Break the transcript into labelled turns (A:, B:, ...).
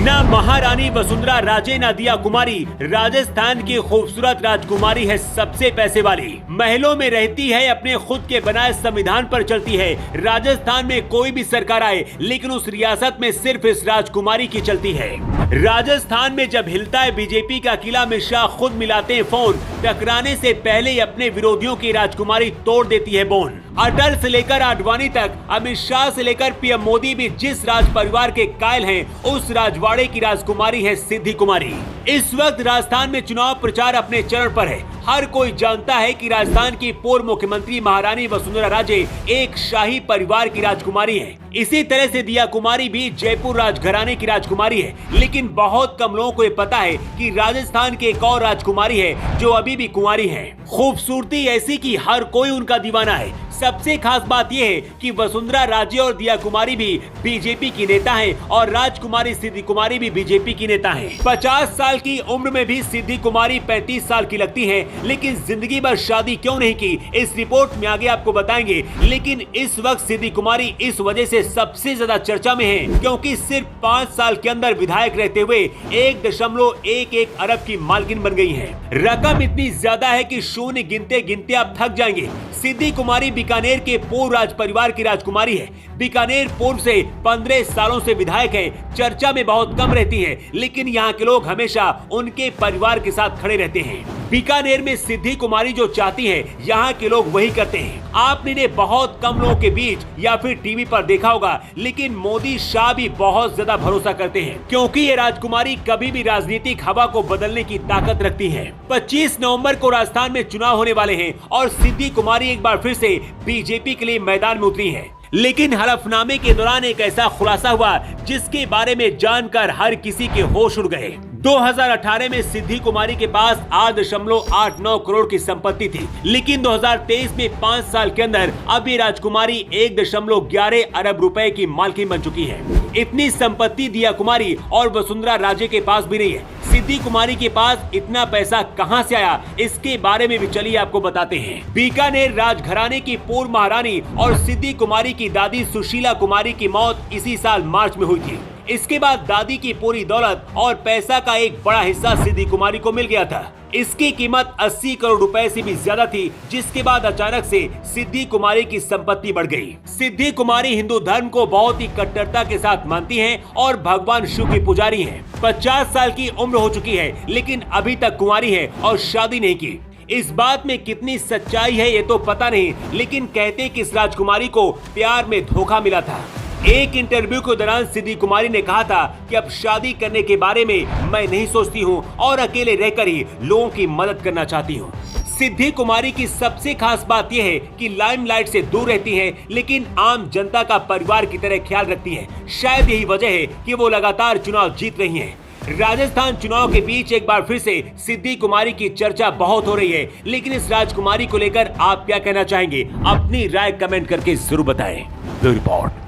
A: ना महारानी वसुंधरा राजे ना दिया कुमारी, राजस्थान की खूबसूरत राजकुमारी है सबसे पैसे वाली। महलों में रहती है, अपने खुद के बनाए संविधान पर चलती है। राजस्थान में कोई भी सरकार आए लेकिन उस रियासत में सिर्फ इस राजकुमारी की चलती है। राजस्थान में जब हिलता है बीजेपी का किला, अमित शाह खुद मिलाते हैं फोन। टकराने से पहले ही अपने विरोधियों की राजकुमारी तोड़ देती है बोन। अटल से लेकर आडवाणी तक, अमित शाह से लेकर पीएम मोदी भी जिस राज परिवार के कायल हैं, उस राजवाड़े की राजकुमारी है सिद्धि कुमारी। इस वक्त राजस्थान में चुनाव प्रचार अपने चरण पर है। हर कोई जानता है कि राजस्थान की पूर्व मुख्यमंत्री महारानी वसुंधरा राजे एक शाही परिवार की राजकुमारी है। इसी तरह से दिया कुमारी भी जयपुर राजघराने की राजकुमारी है। लेकिन बहुत कम लोगों को ये पता है कि राजस्थान की एक और राजकुमारी है जो अभी भी कुंवारी है। खूबसूरती ऐसी कि हर कोई उनका दीवाना है। सबसे खास बात यह है कि वसुंधरा राजे और दिया कुमारी भी बीजेपी की नेता हैं और राजकुमारी सिद्धि कुमारी भी बीजेपी की नेता हैं। 50 साल की उम्र में भी सिद्धि कुमारी 35 साल की लगती हैं, लेकिन जिंदगी भर शादी क्यों नहीं की, इस रिपोर्ट में आगे आपको बताएंगे। लेकिन इस वक्त सिद्धि कुमारी इस वजह से सबसे ज्यादा चर्चा में है क्योंकि सिर्फ 5 साल के अंदर विधायक रहते हुए 1.11 अरब की मालकिन बन गई है। रकम इतनी ज्यादा है कि शून्य गिनते गिनते आप थक जाएंगे। सिद्धि कुमारी बीकानेर के पूर्व राज परिवार की राजकुमारी है। बीकानेर पूर्व से 15 सालों से विधायक है। चर्चा में बहुत कम रहती है, लेकिन यहाँ के लोग हमेशा उनके परिवार के साथ खड़े रहते हैं। बीकानेर में सिद्धि कुमारी जो चाहती है, यहाँ के लोग वही करते हैं। आपने इन्हें बहुत कम लोगों के बीच या फिर टीवी पर देखा होगा, लेकिन मोदी शाह भी बहुत ज्यादा भरोसा करते हैं क्योंकि ये राजकुमारी कभी भी राजनीतिक हवा को बदलने की ताकत रखती है। 25 नवंबर को राजस्थान में चुनाव होने वाले हैं और सिद्धि कुमारी एक बार फिर से बीजेपी के लिए मैदान में उतरी है। लेकिन हलफनामे के दौरान एक ऐसा खुलासा हुआ जिसके बारे में जानकर हर किसी के होश उड़ गए। 2018 में सिद्धि कुमारी के पास 8.89 करोड़ की संपत्ति थी, लेकिन 2023 में 5 साल के अंदर अब ये राजकुमारी 1.11 अरब रुपए की मालकिन बन चुकी है। इतनी संपत्ति दिया कुमारी और वसुंधरा राजे के पास भी नहीं है। सिद्धि कुमारी के पास इतना पैसा कहां से आया, इसके बारे में भी चलिए आपको बताते हैं। बीकानेर राजघराने की पूर्व महारानी और सिद्धि कुमारी की दादी सुशीला कुमारी की मौत इसी साल मार्च में हुई थी। इसके बाद दादी की पूरी दौलत और पैसा का एक बड़ा हिस्सा सिद्धि कुमारी को मिल गया था। इसकी कीमत 80 करोड़ रुपए से भी ज्यादा थी, जिसके बाद अचानक से सिद्धि कुमारी की संपत्ति बढ़ गई। सिद्धि कुमारी हिंदू धर्म को बहुत ही कट्टरता के साथ मानती हैं और भगवान शिव की पुजारी हैं। 50 साल की उम्र हो चुकी है, लेकिन अभी तक कुंवारी है और शादी नहीं की। इस बात में कितनी सच्चाई है ये तो पता नहीं, लेकिन कहते हैं कि इस राजकुमारी को प्यार में धोखा मिला था। एक इंटरव्यू के दौरान सिद्धि कुमारी ने कहा था कि अब शादी करने के बारे में मैं नहीं सोचती हूँ और अकेले रहकर ही लोगों की मदद करना चाहती हूँ। सिद्धि कुमारी की सबसे खास बात यह है कि लाइमलाइट से दूर रहती है, लेकिन आम जनता का परिवार की तरह ख्याल रखती है। शायद यही वजह है कि वो लगातार चुनाव जीत रही हैं। राजस्थान चुनाव के बीच एक बार फिर से सिद्धि कुमारी की चर्चा बहुत हो रही है, लेकिन इस राजकुमारी को लेकर आप क्या कहना चाहेंगे? अपनी राय कमेंट करके जरूर बताएं। Bureau report.